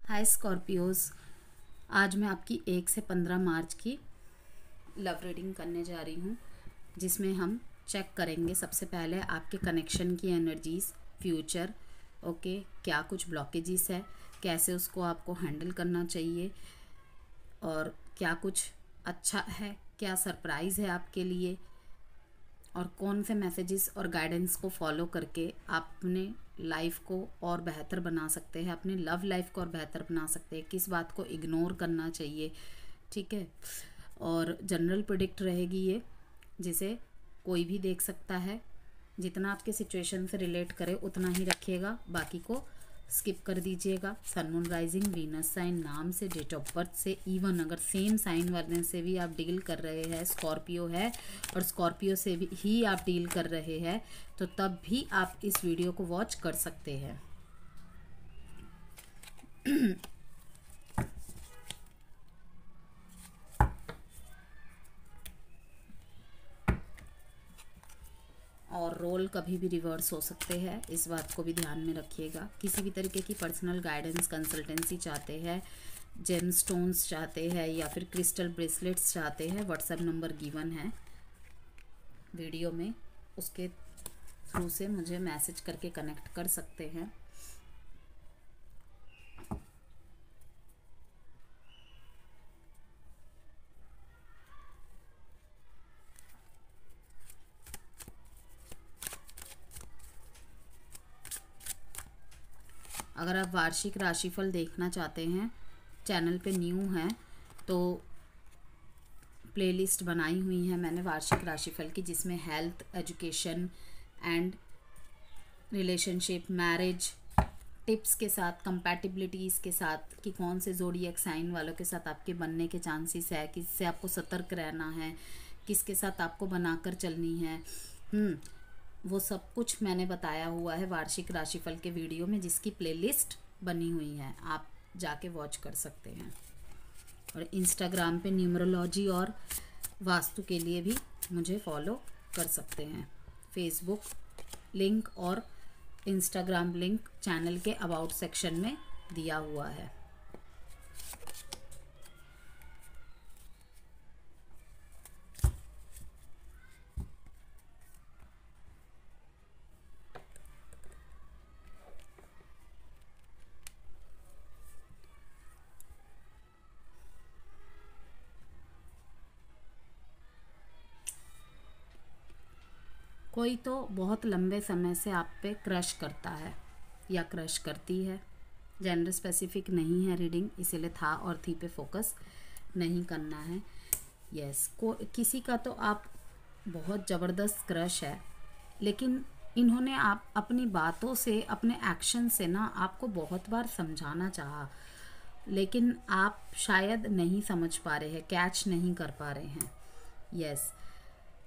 हाय Scorpios, आज मैं आपकी 1 से 15 मार्च की लव रीडिंग करने जा रही हूँ, जिसमें हम चेक करेंगे सबसे पहले आपके कनेक्शन की एनर्जीज़, फ्यूचर, ओके, क्या कुछ ब्लॉकेजेस है, कैसे उसको आपको हैंडल करना चाहिए और क्या कुछ अच्छा है, क्या सरप्राइज़ है आपके लिए और कौन से मैसेजेस और गाइडेंस को फॉलो करके आप अपने लाइफ को और बेहतर बना सकते हैं, अपने लव लाइफ को और बेहतर बना सकते हैं, किस बात को इग्नोर करना चाहिए। ठीक है। और जनरल प्रेडिक्ट रहेगी ये, जिसे कोई भी देख सकता है। जितना आपके सिचुएशन से रिलेट करे उतना ही रखिएगा, बाकी को स्किप कर दीजिएगा। Sun moon rising Venus sign, नाम से, डेट ऑफ बर्थ से, इवन अगर सेम साइन वाले से भी आप डील कर रहे हैं, स्कॉर्पियो है और स्कॉर्पियो से भी ही आप डील कर रहे हैं, तो तब भी आप इस वीडियो को वॉच कर सकते हैं। और रोल कभी भी रिवर्स हो सकते हैं, इस बात को भी ध्यान में रखिएगा। किसी भी तरीके की पर्सनल गाइडेंस, कंसल्टेंसी चाहते हैं, जेम स्टोन्स चाहते हैं या फिर क्रिस्टल ब्रेसलेट्स चाहते हैं, व्हाट्सएप नंबर गिवन है वीडियो में, उसके थ्रू से मुझे मैसेज करके कनेक्ट कर सकते हैं। अगर आप वार्षिक राशिफल देखना चाहते हैं, चैनल पे न्यू हैं तो प्लेलिस्ट बनाई हुई है मैंने वार्षिक राशिफल की, जिसमें health, education and relationship, marriage tips के साथ, कंपैटिबिलिटीज़ के साथ कि कौन से ज़ोडिएक साइन वालों के साथ आपके बनने के चांसेस है, किससे आपको सतर्क रहना है, किसके साथ आपको बनाकर चलनी है, वो सब कुछ मैंने बताया हुआ है वार्षिक राशिफल के वीडियो में, जिसकी प्लेलिस्ट बनी हुई है, आप जाके वॉच कर सकते हैं। और इंस्टाग्राम पे न्यूमरोलॉजी और वास्तु के लिए भी मुझे फॉलो कर सकते हैं। फेसबुक लिंक और इंस्टाग्राम लिंक चैनल के अबाउट सेक्शन में दिया हुआ है। कोई तो बहुत लंबे समय से आप पे क्रश करता है या क्रश करती है। जेंडर स्पेसिफिक नहीं है रीडिंग, इसीलिए था और थी पे फोकस नहीं करना है। यस, किसी का तो आप बहुत ज़बरदस्त क्रश है, लेकिन इन्होंने आप अपनी बातों से, अपने एक्शन से ना आपको बहुत बार समझाना चाहा, लेकिन आप शायद नहीं समझ पा रहे हैं, कैच नहीं कर पा रहे हैं। यस,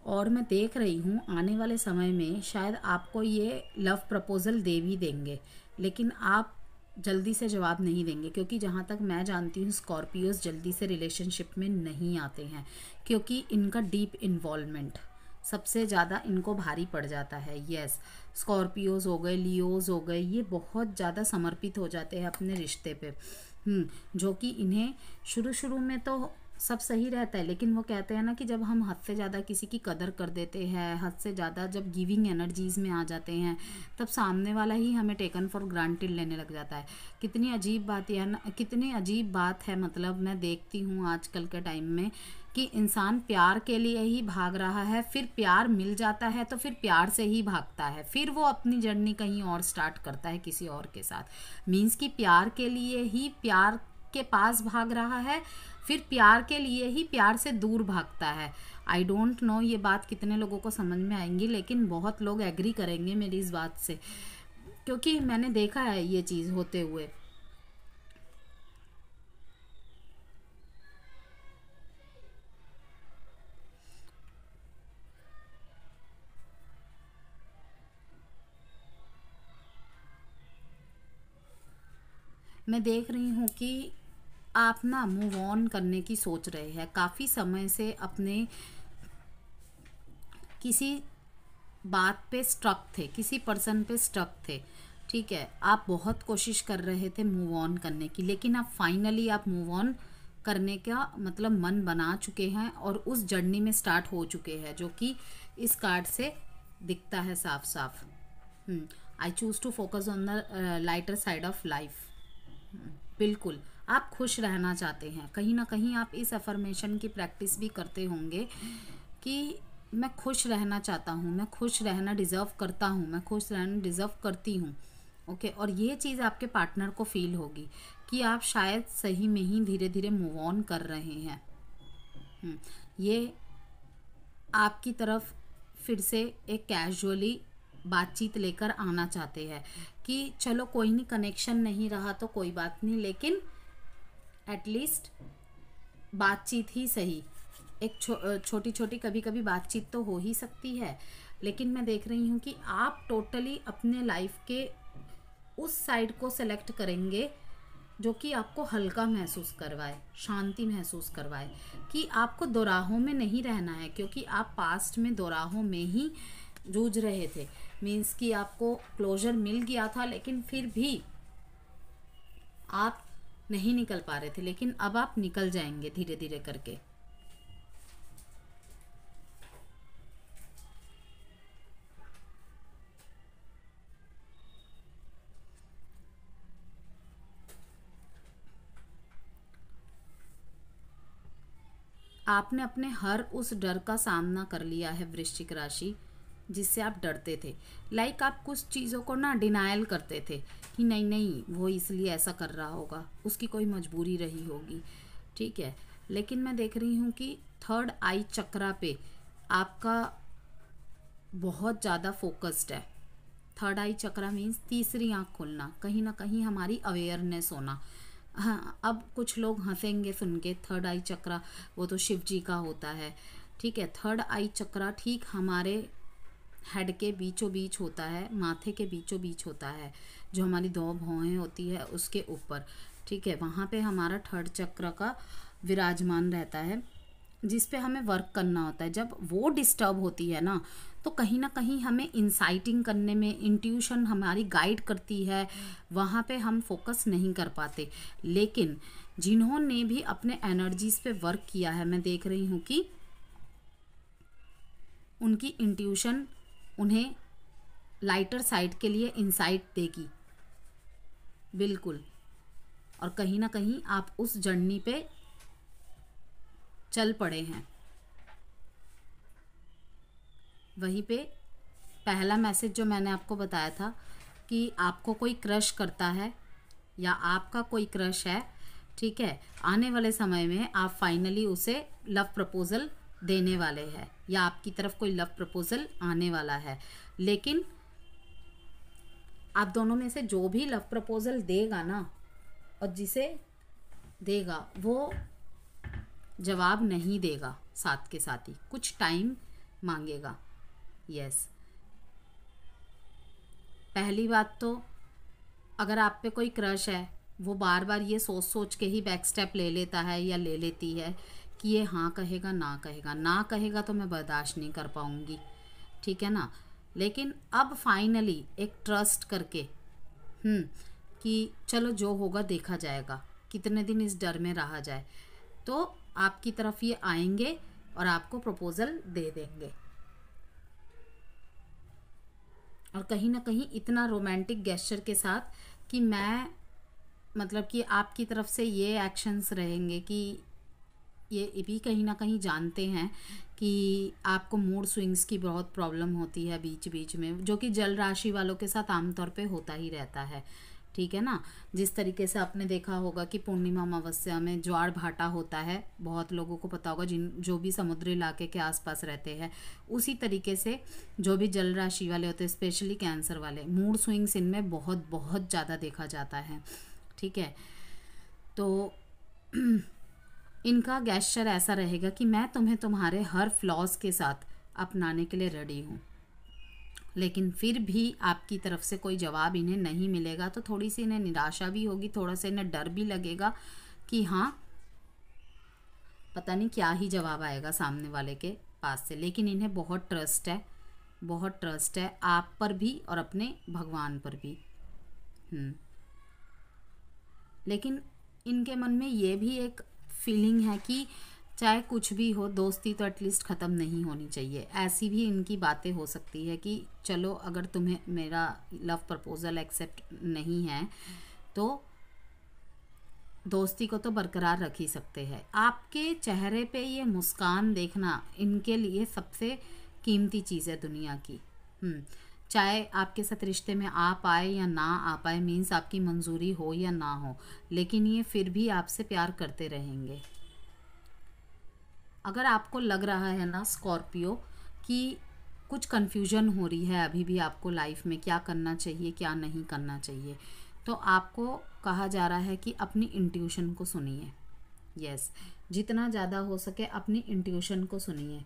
और मैं देख रही हूँ आने वाले समय में शायद आपको ये लव प्रपोज़ल दे भी देंगे, लेकिन आप जल्दी से जवाब नहीं देंगे, क्योंकि जहाँ तक मैं जानती हूँ स्कॉर्पियोज जल्दी से रिलेशनशिप में नहीं आते हैं, क्योंकि इनका डीप इन्वॉल्वमेंट सबसे ज़्यादा इनको भारी पड़ जाता है। यस, स्कॉर्पियोज हो गए, लियोज हो गए, ये बहुत ज़्यादा समर्पित हो जाते हैं अपने रिश्ते पे, जो कि इन्हें शुरू शुरू में तो सब सही रहता है, लेकिन वो कहते हैं ना कि जब हम हद से ज़्यादा किसी की कदर कर देते हैं, हद से ज़्यादा जब गिविंग एनर्जीज़ में आ जाते हैं, तब सामने वाला ही हमें टेकन फॉर ग्रांटेड लेने लग जाता है। कितनी अजीब बात है ना, कितनी अजीब बात है। मतलब मैं देखती हूँ आजकल के टाइम में कि इंसान प्यार के लिए ही भाग रहा है, फिर प्यार मिल जाता है तो फिर प्यार से ही भागता है, फिर वो अपनी जर्नी कहीं और स्टार्ट करता है किसी और के साथ। मीन्स कि प्यार के लिए ही प्यार के पास भाग रहा है, फिर प्यार के लिए ही प्यार से दूर भागता है। आई डोंट नो ये बात कितने लोगों को समझ में आएंगी, लेकिन बहुत लोग एग्री करेंगे मेरी इस बात से, क्योंकि मैंने देखा है ये चीज़ होते हुए। मैं देख रही हूँ कि आप ना मूव ऑन करने की सोच रहे हैं, काफ़ी समय से अपने किसी बात पे स्ट्रक थे, किसी पर्सन पे स्ट्रक थे, ठीक है, आप बहुत कोशिश कर रहे थे मूव ऑन करने की, लेकिन अब फाइनली आप मूव ऑन करने का मतलब मन बना चुके हैं और उस जर्नी में स्टार्ट हो चुके हैं, जो कि इस कार्ड से दिखता है साफ साफ। I choose to focus on the lighter side of life. बिल्कुल, आप खुश रहना चाहते हैं। कहीं ना कहीं आप इस अफर्मेशन की प्रैक्टिस भी करते होंगे कि मैं खुश रहना चाहता हूँ, मैं खुश रहना डिज़र्व करता हूँ, मैं खुश रहना डिज़र्व करती हूँ। ओके, और ये चीज़ आपके पार्टनर को फील होगी कि आप शायद सही में ही धीरे धीरे मूव ऑन कर रहे हैं। ये आपकी तरफ फिर से एक कैजुअली बातचीत लेकर आना चाहते हैं कि चलो कोई नहीं, कनेक्शन नहीं रहा तो कोई बात नहीं, लेकिन एटलीस्ट बातचीत ही सही, एक छोटी छोटी कभी कभी बातचीत तो हो ही सकती है। लेकिन मैं देख रही हूँ कि आप टोटली अपने लाइफ के उस साइड को सेलेक्ट करेंगे जो कि आपको हल्का महसूस करवाए, शांति महसूस करवाए, कि आपको दोराहों में नहीं रहना है, क्योंकि आप पास्ट में दोराहों में ही जूझ रहे थे। मीन्स कि आपको क्लोजर मिल गया था लेकिन फिर भी आप नहीं निकल पा रहे थे, लेकिन अब आप निकल जाएंगे धीरे धीरे करके। आपने अपने हर उस डर का सामना कर लिया है वृश्चिक राशि, जिससे आप डरते थे। लाइक आप कुछ चीज़ों को ना डिनायल करते थे कि नहीं नहीं वो इसलिए ऐसा कर रहा होगा, उसकी कोई मजबूरी रही होगी, ठीक है। लेकिन मैं देख रही हूँ कि थर्ड आई चक्रा पे आपका बहुत ज़्यादा फोकस्ड है। थर्ड आई चक्रा मीन्स तीसरी आँख खुलना, कहीं ना कहीं हमारी अवेयरनेस होना। हाँ, अब कुछ लोग हंसेंगे सुन के, थर्ड आई चक्रा वो तो शिव जी का होता है, ठीक है। थर्ड आई चक्रा ठीक हमारे हेड के बीचों बीच होता है, माथे के बीचों बीच होता है, जो हमारी दो भौहें होती है उसके ऊपर, ठीक है। वहाँ पे हमारा थर्ड चक्र का विराजमान रहता है, जिस पे हमें वर्क करना होता है। जब वो डिस्टर्ब होती है ना, तो कहीं ना कहीं हमें इंसाइटिंग करने में, इंट्यूशन हमारी गाइड करती है, वहाँ पे हम फोकस नहीं कर पाते। लेकिन जिन्होंने भी अपने एनर्जीज पे वर्क किया है, मैं देख रही हूँ कि उनकी इंट्यूशन उन्हें लाइटर साइड के लिए इंसाइट देगी, बिल्कुल। और कहीं ना कहीं आप उस जर्नी पे चल पड़े हैं। वहीं पे पहला मैसेज जो मैंने आपको बताया था कि आपको कोई क्रश करता है या आपका कोई क्रश है, ठीक है, आने वाले समय में आप फाइनली उसे लव प्रपोजल देने वाले हैं, या आपकी तरफ कोई लव प्रपोजल आने वाला है। लेकिन आप दोनों में से जो भी लव प्रपोजल देगा ना, और जिसे देगा वो जवाब नहीं देगा, साथ के साथ ही कुछ टाइम मांगेगा। यस, पहली बात तो अगर आप पे कोई क्रश है, वो बार बार ये सोच सोच के ही बैक स्टेप ले लेता है या ले लेती है कि ये हाँ कहेगा ना कहेगा, ना कहेगा तो मैं बर्दाश्त नहीं कर पाऊंगी, ठीक है ना। लेकिन अब फाइनली एक ट्रस्ट करके कि चलो जो होगा देखा जाएगा, कितने दिन इस डर में रहा जाए, तो आपकी तरफ ये आएंगे और आपको प्रपोजल दे देंगे। और कहीं ना कहीं इतना रोमांटिक गेस्चर के साथ कि मैं मतलब कि आपकी तरफ से ये एक्शंस रहेंगे कि ये भी कहीं ना कहीं जानते हैं कि आपको मूड स्विंग्स की बहुत प्रॉब्लम होती है बीच बीच में, जो कि जल राशि वालों के साथ आमतौर पे होता ही रहता है, ठीक है ना। जिस तरीके से आपने देखा होगा कि पूर्णिमा अमावस्या में ज्वार भाटा होता है, बहुत लोगों को पता होगा जो भी समुद्री इलाके के आसपास रहते हैं। उसी तरीके से जो भी जल राशि वाले होते हैं, स्पेशली कैंसर वाले, मूड स्विंग्स इनमें बहुत बहुत ज़्यादा देखा जाता है, ठीक है। तो इनका गेस्चर ऐसा रहेगा कि मैं तुम्हें तुम्हारे हर फ्लॉज के साथ अपनाने के लिए रेडी हूँ, लेकिन फिर भी आपकी तरफ से कोई जवाब इन्हें नहीं मिलेगा तो थोड़ी सी इन्हें निराशा भी होगी, थोड़ा सा इन्हें डर भी लगेगा कि हाँ पता नहीं क्या ही जवाब आएगा सामने वाले के पास से। लेकिन इन्हें बहुत ट्रस्ट है, बहुत ट्रस्ट है आप पर भी और अपने भगवान पर भी, हम्म। लेकिन इनके मन में ये भी एक फीलिंग है कि चाहे कुछ भी हो, दोस्ती तो एटलीस्ट ख़त्म नहीं होनी चाहिए। ऐसी भी इनकी बातें हो सकती है कि चलो अगर तुम्हें मेरा लव प्रपोज़ल एक्सेप्ट नहीं है तो दोस्ती को तो बरकरार रख ही सकते हैं। आपके चेहरे पे ये मुस्कान देखना इनके लिए सबसे कीमती चीज़ है दुनिया की। चाहे आपके साथ रिश्ते में आ पाए या ना आ पाए, मीन्स आपकी मंजूरी हो या ना हो, लेकिन ये फिर भी आपसे प्यार करते रहेंगे। अगर आपको लग रहा है ना स्कॉर्पियो कि कुछ कन्फ्यूजन हो रही है अभी भी आपको लाइफ में, क्या करना चाहिए क्या नहीं करना चाहिए, तो आपको कहा जा रहा है कि अपनी इंट्यूशन को सुनिए। यस, जितना ज़्यादा हो सके अपनी इंट्यूशन को सुनिए।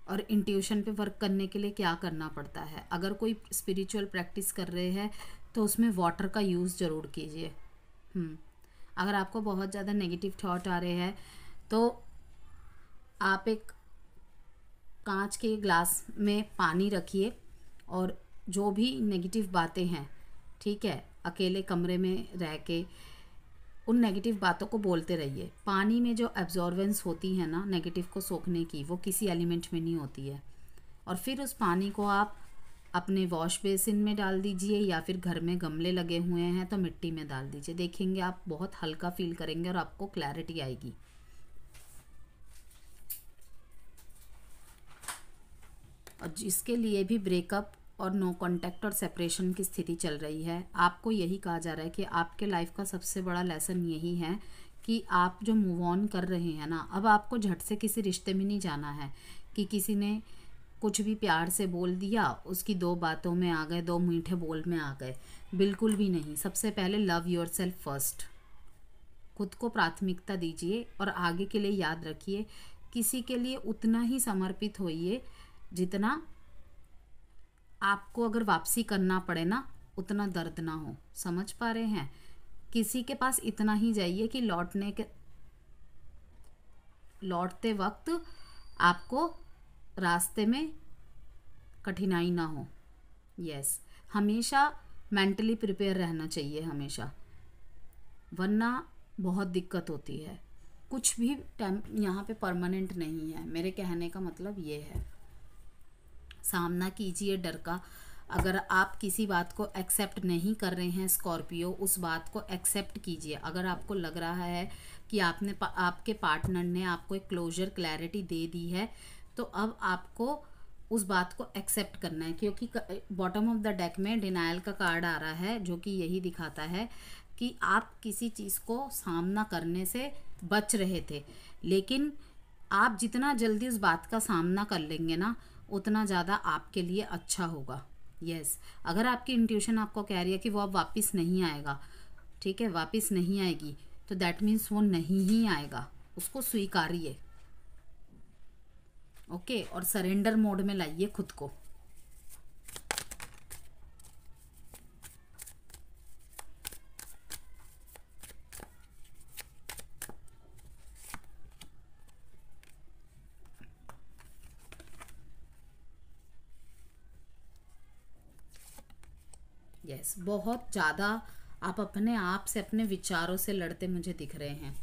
और इंट्यूशन पे वर्क करने के लिए क्या करना पड़ता है, अगर कोई स्पिरिचुअल प्रैक्टिस कर रहे हैं तो उसमें वाटर का यूज़ ज़रूर कीजिए। अगर आपको बहुत ज़्यादा नेगेटिव थॉट आ रहे हैं तो आप एक कांच के ग्लास में पानी रखिए और जो भी नेगेटिव बातें हैं, ठीक है, अकेले कमरे में रह के उन नेगेटिव बातों को बोलते रहिए। पानी में जो एब्जॉर्बेंस होती है ना नेगेटिव को सोखने की, वो किसी एलिमेंट में नहीं होती है। और फिर उस पानी को आप अपने वॉश बेसिन में डाल दीजिए या फिर घर में गमले लगे हुए हैं तो मिट्टी में डाल दीजिए। देखेंगे आप बहुत हल्का फील करेंगे और आपको क्लैरिटी आएगी। और जिसके लिए भी ब्रेकअप और नो कांटेक्ट और सेपरेशन की स्थिति चल रही है, आपको यही कहा जा रहा है कि आपके लाइफ का सबसे बड़ा लेसन यही है कि आप जो मूव ऑन कर रहे हैं ना, अब आपको झट से किसी रिश्ते में नहीं जाना है कि किसी ने कुछ भी प्यार से बोल दिया, उसकी दो बातों में आ गए, दो मीठे बोल में आ गए, बिल्कुल भी नहीं। सबसे पहले लव योर सेल्फ फर्स्ट, खुद को प्राथमिकता दीजिए और आगे के लिए याद रखिए किसी के लिए उतना ही समर्पित होइए जितना आपको अगर वापसी करना पड़े ना उतना दर्द ना हो। समझ पा रहे हैं? किसी के पास इतना ही जाइए कि लौटते वक्त आपको रास्ते में कठिनाई ना हो। यस, हमेशा मेंटली प्रिपेयर रहना चाहिए हमेशा, वरना बहुत दिक्कत होती है। कुछ भी टाइम यहाँ पे परमानेंट नहीं है, मेरे कहने का मतलब ये है। सामना कीजिए डर का। अगर आप किसी बात को एक्सेप्ट नहीं कर रहे हैं स्कॉर्पियो, उस बात को एक्सेप्ट कीजिए। अगर आपको लग रहा है कि आपके पार्टनर ने आपको एक क्लोजर क्लैरिटी दे दी है तो अब आपको उस बात को एक्सेप्ट करना है, क्योंकि बॉटम ऑफ द डेक में डिनायल का कार्ड आ रहा है जो कि यही दिखाता है कि आप किसी चीज़ को सामना करने से बच रहे थे, लेकिन आप जितना जल्दी उस बात का सामना कर लेंगे ना उतना ज़्यादा आपके लिए अच्छा होगा। यस, अगर आपकी इंट्यूशन आपको कह रही है कि वो अब वापस नहीं आएगा, ठीक है, वापस नहीं आएगी, तो दैट मीन्स वो नहीं ही आएगा, उसको स्वीकारिए। ओके, और सरेंडर मोड में लाइए खुद को। यस, बहुत ज़्यादा आप अपने आप से, अपने विचारों से लड़ते मुझे दिख रहे हैं।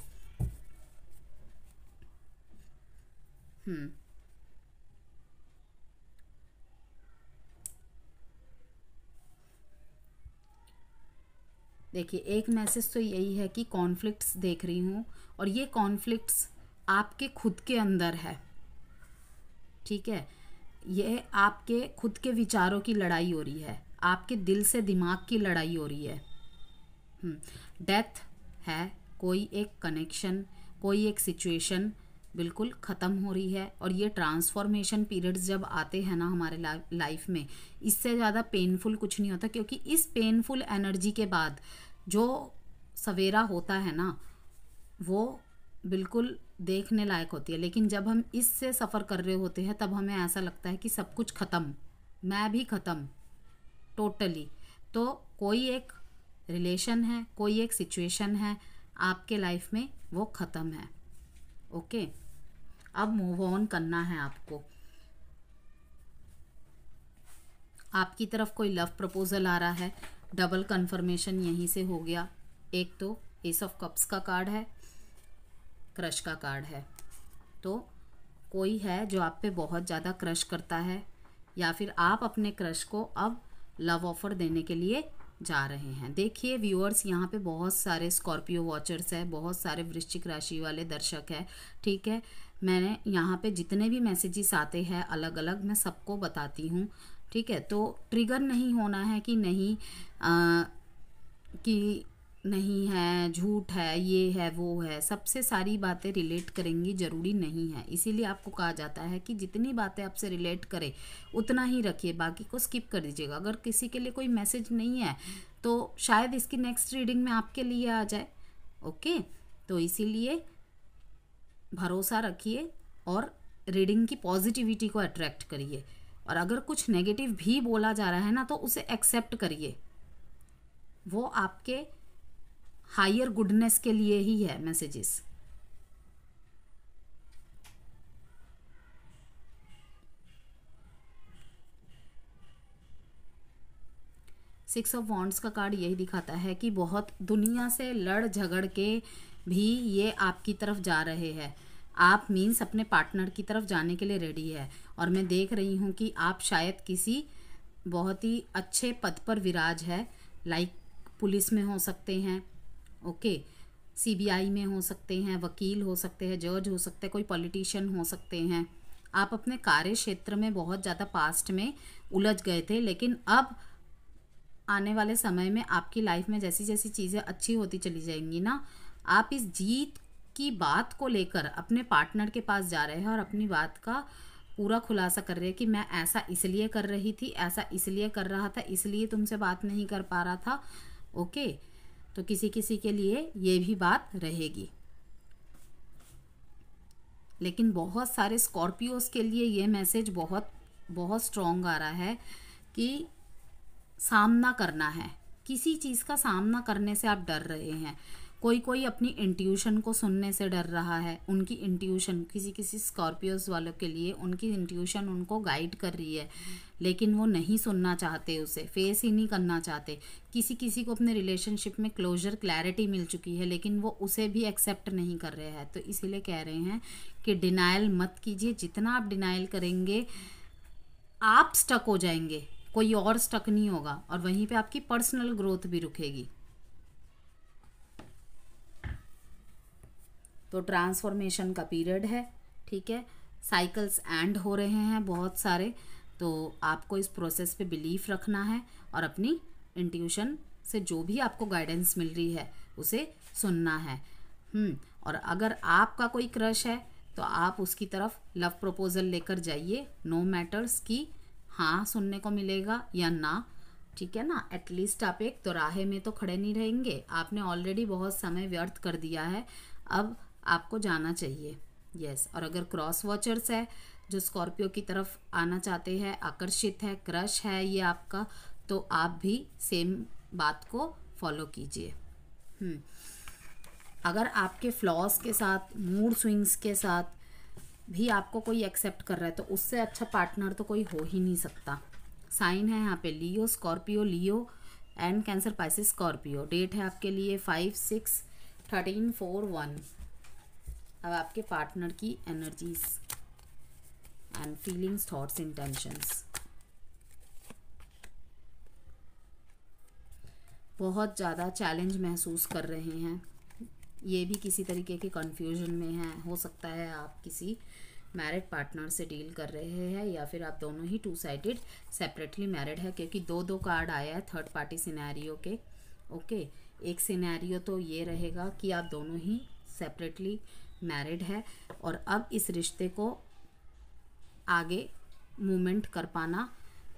देखिए, एक मैसेज तो यही है कि कॉन्फ्लिक्ट्स देख रही हूँ और ये कॉन्फ्लिक्ट्स आपके खुद के अंदर है, ठीक है। ये आपके खुद के विचारों की लड़ाई हो रही है, आपके दिल से दिमाग की लड़ाई हो रही है। डेथ है, कोई एक कनेक्शन, कोई एक सिचुएशन बिल्कुल ख़त्म हो रही है। और ये ट्रांसफॉर्मेशन पीरियड्स जब आते हैं ना हमारे लाइफ में, इससे ज़्यादा पेनफुल कुछ नहीं होता, क्योंकि इस पेनफुल एनर्जी के बाद जो सवेरा होता है ना वो बिल्कुल देखने लायक होती है। लेकिन जब हम इससे सफ़र कर रहे होते हैं तब हमें ऐसा लगता है कि सब कुछ ख़त्म, मैं भी ख़त्म टोटली। तो कोई एक रिलेशन है, कोई एक सिचुएशन है आपके लाइफ में, वो ख़त्म है। ओके, अब मूव ऑन करना है आपको। आपकी तरफ कोई लव प्रपोजल आ रहा है, डबल कंफर्मेशन यहीं से हो गया। एक तो एस ऑफ कप्स का कार्ड है, क्रश का कार्ड है। तो कोई है जो आप पे बहुत ज़्यादा क्रश करता है, या फिर आप अपने क्रश को अब लव ऑफर देने के लिए जा रहे हैं। देखिए व्यूअर्स, यहाँ पे बहुत सारे स्कॉर्पियो वॉचर्स है, बहुत सारे वृश्चिक राशि वाले दर्शक है, ठीक है। मैंने यहाँ पे जितने भी मैसेजेस आते हैं अलग अलग, मैं सबको बताती हूँ, ठीक है। तो ट्रिगर नहीं होना है कि नहीं कि नहीं है, झूठ है, ये है, वो है, सबसे सारी बातें रिलेट करेंगी ज़रूरी नहीं है। इसीलिए आपको कहा जाता है कि जितनी बातें आपसे रिलेट करे उतना ही रखिए, बाकी को स्किप कर दीजिएगा। अगर किसी के लिए कोई मैसेज नहीं है तो शायद इसकी नेक्स्ट रीडिंग में आपके लिए आ जाए, ओके। तो इसीलिए भरोसा रखिए और रीडिंग की पॉजिटिविटी को अट्रैक्ट करिए। और अगर कुछ नेगेटिव भी बोला जा रहा है ना, तो उसे एक्सेप्ट करिए, वो आपके हायर गुडनेस के लिए ही है मैसेजेस। सिक्स ऑफ वॉन्ड्स का कार्ड यही दिखाता है कि बहुत दुनिया से लड़ झगड़ के भी ये आपकी तरफ जा रहे हैं। आप मीन्स अपने पार्टनर की तरफ जाने के लिए रेडी है। और मैं देख रही हूँ कि आप शायद किसी बहुत ही अच्छे पद पर विराज है, लाइक पुलिस में हो सकते हैं, ओके, सीबीआई में हो सकते हैं, वकील हो सकते हैं, जज हो सकते हैं, कोई पॉलिटिशियन हो सकते हैं। आप अपने कार्य क्षेत्र में बहुत ज़्यादा पास्ट में उलझ गए थे, लेकिन अब आने वाले समय में आपकी लाइफ में जैसी जैसी चीज़ें अच्छी होती चली जाएंगी ना, आप इस जीत की बात को लेकर अपने पार्टनर के पास जा रहे हैं और अपनी बात का पूरा खुलासा कर रहे हैं कि मैं ऐसा इसलिए कर रही थी, ऐसा इसलिए कर रहा था, इसलिए तुमसे बात नहीं कर पा रहा था, ओके। तो किसी किसी के लिए ये भी बात रहेगी, लेकिन बहुत सारे स्कॉर्पियोज के लिए ये मैसेज बहुत बहुत स्ट्रॉन्ग आ रहा है कि सामना करना है, किसी चीज़ का सामना करने से आप डर रहे हैं। कोई कोई अपनी इंट्यूशन को सुनने से डर रहा है। उनकी इंट्यूशन, किसी किसी स्कॉर्पियोज वालों के लिए उनकी इंट्यूशन उनको गाइड कर रही है, लेकिन वो नहीं सुनना चाहते, उसे फेस ही नहीं करना चाहते। किसी किसी को अपने रिलेशनशिप में क्लोजर, क्लैरिटी मिल चुकी है, लेकिन वो उसे भी एक्सेप्ट नहीं कर रहे हैं। तो इसीलिए कह रहे हैं कि डिनाइल मत कीजिए। जितना आप डिनाइल करेंगे आप स्टक हो जाएंगे, कोई और स्टक नहीं होगा, और वहीं पे आपकी पर्सनल ग्रोथ भी रुकेगी। तो ट्रांसफॉर्मेशन का पीरियड है, ठीक है। साइकिल्स एंड हो रहे हैं बहुत सारे, तो आपको इस प्रोसेस पे बिलीफ रखना है और अपनी इंट्यूशन से जो भी आपको गाइडेंस मिल रही है उसे सुनना है। और अगर आपका कोई क्रश है तो आप उसकी तरफ लव प्रपोजल लेकर जाइए, नो मैटर्स कि हाँ सुनने को मिलेगा या ना, ठीक है ना। एटलीस्ट आप एक दोराहे में तो खड़े नहीं रहेंगे, आपने ऑलरेडी बहुत समय व्यर्थ कर दिया है, अब आपको जाना चाहिए, यस। और अगर क्रॉस वॉचर्स है जो स्कॉर्पियो की तरफ आना चाहते हैं, आकर्षित है, क्रश है ये आपका, तो आप भी सेम बात को फॉलो कीजिए। अगर आपके फ्लॉस के साथ, मूड स्विंग्स के साथ भी आपको कोई एक्सेप्ट कर रहा है तो उससे अच्छा पार्टनर तो कोई हो ही नहीं सकता। साइन है यहाँ पे Leo, Scorpio, Leo and Cancer, Pisces, Scorpio. Date है आपके लिए 5/6/13/4/1। अब आपके पार्टनर की energies and feelings, thoughts, intentions. बहुत ज़्यादा चैलेंज महसूस कर रहे हैं, ये भी किसी तरीके के कन्फ्यूजन में है। हो सकता है आप किसी मैरिड पार्टनर से डील कर रहे हैं, या फिर आप दोनों ही टू साइडेड सेपरेटली मैरिड है, क्योंकि दो कार्ड आया है थर्ड पार्टी सिनेरियो के, ओके। एक सिनेरियो तो ये रहेगा कि आप दोनों ही सेपरेटली मैरिड है और अब इस रिश्ते को आगे मूवमेंट कर पाना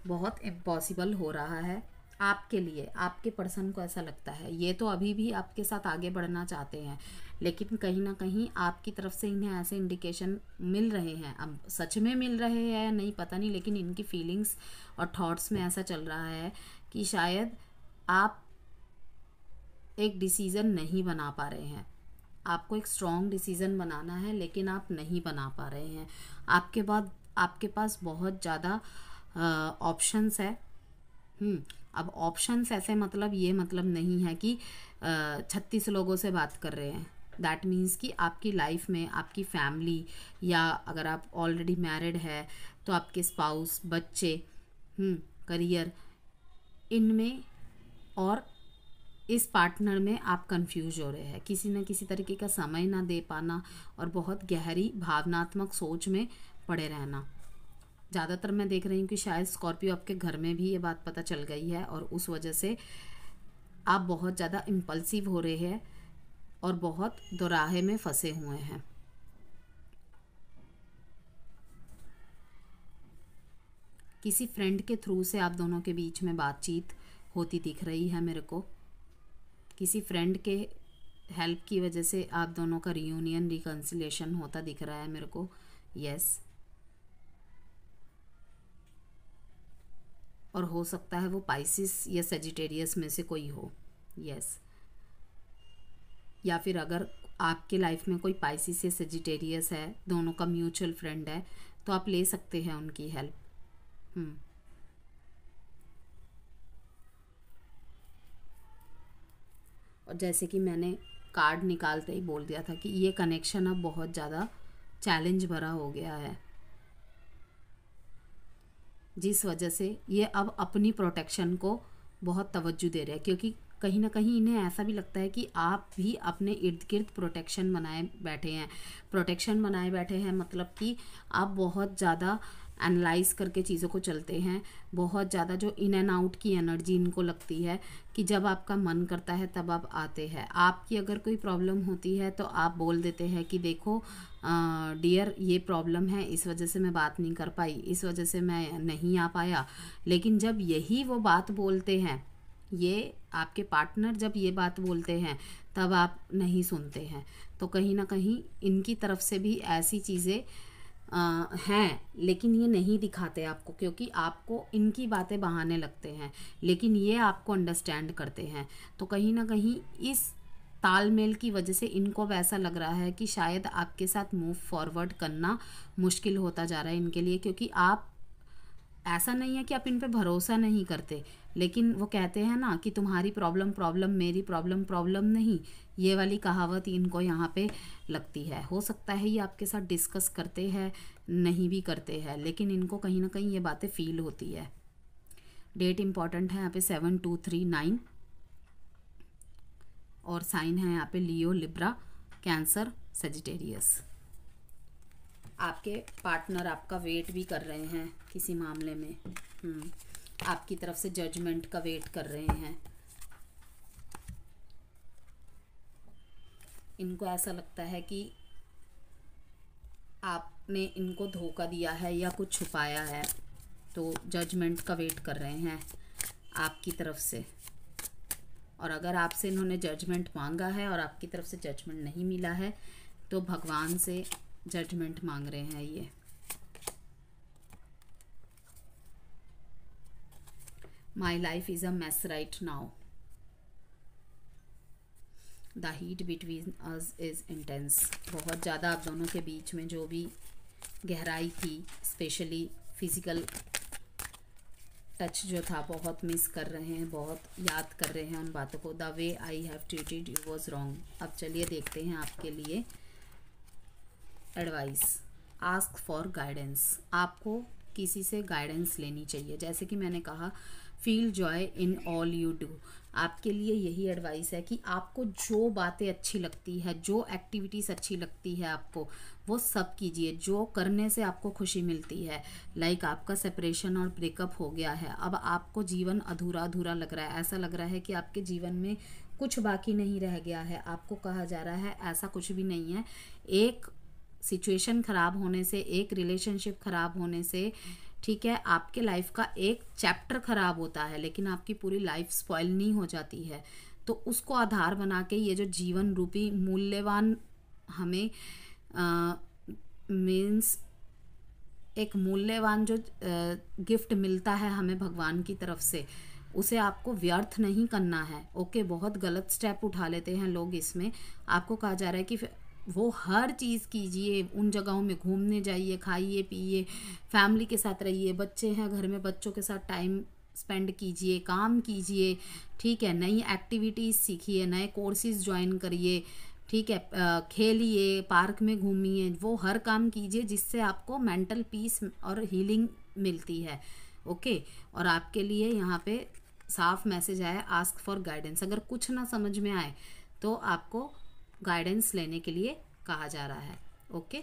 बहुत इम्पॉसिबल हो रहा है आपके लिए। आपके पर्सन को ऐसा लगता है, ये तो अभी भी आपके साथ आगे बढ़ना चाहते हैं, लेकिन कहीं ना कहीं आपकी तरफ से इन्हें ऐसे इंडिकेशन मिल रहे हैं। अब सच में मिल रहे हैं या नहीं पता नहीं, लेकिन इनकी फीलिंग्स और थॉट्स में ऐसा चल रहा है कि शायद आप एक डिसीज़न नहीं बना पा रहे हैं। आपको एक स्ट्रॉन्ग डिसीज़न बनाना है, लेकिन आप नहीं बना पा रहे हैं। आपके पास बहुत ज़्यादा ऑप्शंस है, अब ऑप्शंस ऐसे मतलब ये मतलब नहीं है कि 36 लोगों से बात कर रहे हैं। दैट मीन्स कि आपकी लाइफ में आपकी फैमिली, या अगर आप ऑलरेडी मैरिड है तो आपके स्पाउस, बच्चे, करियर, इनमें और इस पार्टनर में आप कंफ्यूज हो रहे हैं, किसी न किसी तरीके का समय ना दे पाना और बहुत गहरी भावनात्मक सोच में पड़े रहना। ज़्यादातर मैं देख रही हूँ कि शायद स्कॉर्पियो आपके घर में भी ये बात पता चल गई है और उस वजह से आप बहुत ज़्यादा इम्पल्सिव हो रहे हैं और बहुत दोराहे में फंसे हुए हैं। किसी फ्रेंड के थ्रू से आप दोनों के बीच में बातचीत होती दिख रही है मेरे को। किसी फ्रेंड के हेल्प की वजह से आप दोनों का रियूनियन, रिकन्सिलेशन होता दिख रहा है मेरे को। यस, और हो सकता है वो पाइसिस या सेजिटेरियस में से कोई हो। यस, या फिर अगर आपके लाइफ में कोई पाइसिस या सेजिटेरियस है, दोनों का म्यूचुअल फ्रेंड है, तो आप ले सकते हैं उनकी हेल्प। और जैसे कि मैंने कार्ड निकालते ही बोल दिया था कि ये कनेक्शन अब बहुत ज़्यादा चैलेंज भरा हो गया है, जिस वजह से ये अब अपनी प्रोटेक्शन को बहुत तवज्जो दे रहे हैं, क्योंकि कहीं ना कहीं इन्हें ऐसा भी लगता है कि आप भी अपने इर्द गिर्द प्रोटेक्शन बनाए बैठे हैं। प्रोटेक्शन बनाए बैठे हैं मतलब कि आप बहुत ज़्यादा एनालाइज करके चीज़ों को चलते हैं, बहुत ज़्यादा जो इन एंड आउट की एनर्जी इनको लगती है कि जब आपका मन करता है तब आप आते हैं। आपकी अगर कोई प्रॉब्लम होती है तो आप बोल देते हैं कि देखो डियर, ये प्रॉब्लम है, इस वजह से मैं बात नहीं कर पाई, इस वजह से मैं नहीं आ पाया। लेकिन जब यही वो बात बोलते हैं, ये आपके पार्टनर जब ये बात बोलते हैं, तब आप नहीं सुनते हैं। तो कहीं ना कहीं इनकी तरफ से भी ऐसी चीज़ें हैं, लेकिन ये नहीं दिखाते आपको, क्योंकि आपको इनकी बातें बहाने लगते हैं, लेकिन ये आपको अंडरस्टैंड करते हैं। तो कहीं ना कहीं इस तालमेल की वजह से इनको वैसा लग रहा है कि शायद आपके साथ मूव फॉरवर्ड करना मुश्किल होता जा रहा है इनके लिए, क्योंकि आप, ऐसा नहीं है कि आप इन पे भरोसा नहीं करते, लेकिन वो कहते हैं ना कि तुम्हारी प्रॉब्लम प्रॉब्लम, मेरी प्रॉब्लम प्रॉब्लम नहीं, ये वाली कहावत इनको यहाँ पे लगती है। हो सकता है ये आपके साथ डिस्कस करते हैं, नहीं भी करते हैं, लेकिन इनको कहीं ना कहीं ये बातें फील होती है। डेट इंपॉर्टेंट है यहाँ पे 7239 और साइन है यहाँ पे लियो, लिब्रा, कैंसर, सेजिटेरियस। आपके पार्टनर आपका वेट भी कर रहे हैं किसी मामले में, आपकी तरफ से जजमेंट का वेट कर रहे हैं। इनको ऐसा लगता है कि आपने इनको धोखा दिया है या कुछ छुपाया है, तो जजमेंट का वेट कर रहे हैं आपकी तरफ से। और अगर आपसे इन्होंने जजमेंट मांगा है और आपकी तरफ से जजमेंट नहीं मिला है, तो भगवान से जजमेंट मांग रहे हैं ये। My life is a mess right now, the heat between us is intense. बहुत ज़्यादा आप दोनों के बीच में जो भी गहराई थी, स्पेशली फिज़िकल टच जो था, बहुत मिस कर रहे हैं, बहुत याद कर रहे हैं उन बातों को। The way I have treated you was wrong. अब चलिए देखते हैं आपके लिए एडवाइस। Ask for guidance. आपको किसी से गाइडेंस लेनी चाहिए। जैसे कि मैंने कहा, feel joy in all you do. आपके लिए यही एडवाइस है कि आपको जो बातें अच्छी लगती है, जो एक्टिविटीज़ अच्छी लगती है आपको, वो सब कीजिए जो करने से आपको खुशी मिलती है। लाइक आपका सेपरेशन और ब्रेकअप हो गया है, अब आपको जीवन अधूरा अधूरा लग रहा है, ऐसा लग रहा है कि आपके जीवन में कुछ बाकी नहीं रह गया है। आपको कहा जा रहा है ऐसा कुछ भी नहीं है। एक सिचुएशन ख़राब होने से, एक रिलेशनशिप ख़राब होने से, ठीक है, आपके लाइफ का एक चैप्टर ख़राब होता है, लेकिन आपकी पूरी लाइफ स्पॉइल नहीं हो जाती है। तो उसको आधार बना के ये जो जीवन रूपी मूल्यवान हमें मीन्स एक मूल्यवान जो गिफ्ट मिलता है हमें भगवान की तरफ से, उसे आपको व्यर्थ नहीं करना है। ओके, बहुत गलत स्टेप उठा लेते हैं लोग इसमें। आपको कहा जा रहा है कि वो हर चीज़ कीजिए, उन जगहों में घूमने जाइए, खाइए पिए, फैमिली के साथ रहिए, बच्चे हैं घर में, बच्चों के साथ टाइम स्पेंड कीजिए, काम कीजिए, ठीक है, नई एक्टिविटीज़ सीखिए, नए कोर्सेज ज्वाइन करिए, ठीक है, खेलिए, पार्क में घूमिए, वो हर काम कीजिए जिससे आपको मेंटल पीस और हीलिंग मिलती है। ओके, और आपके लिए यहाँ पे साफ मैसेज आया, आस्क फॉर गाइडेंस। अगर कुछ ना समझ में आए तो आपको गाइडेंस लेने के लिए कहा जा रहा है। ओके।